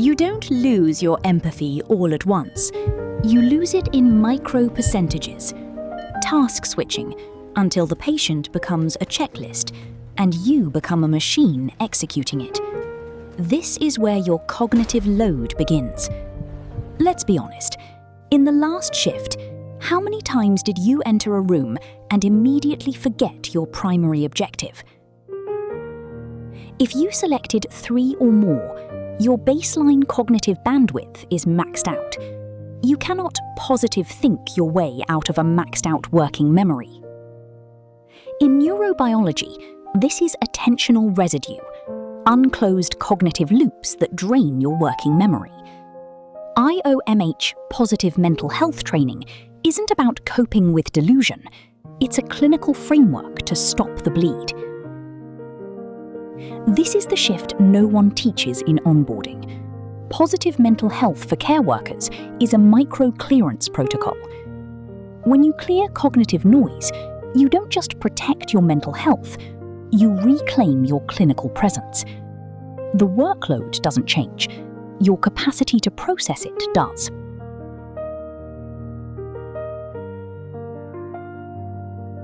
You don't lose your empathy all at once. You lose it in micro percentages. Task switching until the patient becomes a checklist and you become a machine executing it. This is where your cognitive load begins. Let's be honest. In the last shift, how many times did you enter a room and immediately forget your primary objective? If you selected 3 or more, your baseline cognitive bandwidth is maxed out. You cannot positive think your way out of a maxed out working memory. In neurobiology, this is attentional residue, unclosed cognitive loops that drain your working memory. IOMH positive mental health training isn't about coping with delusion. It's a clinical framework to stop the bleed. This is the shift no one teaches in onboarding. Positive mental health for care workers is a micro-clearance protocol. When you clear cognitive noise, you don't just protect your mental health, you reclaim your clinical presence. The workload doesn't change. Your capacity to process it does.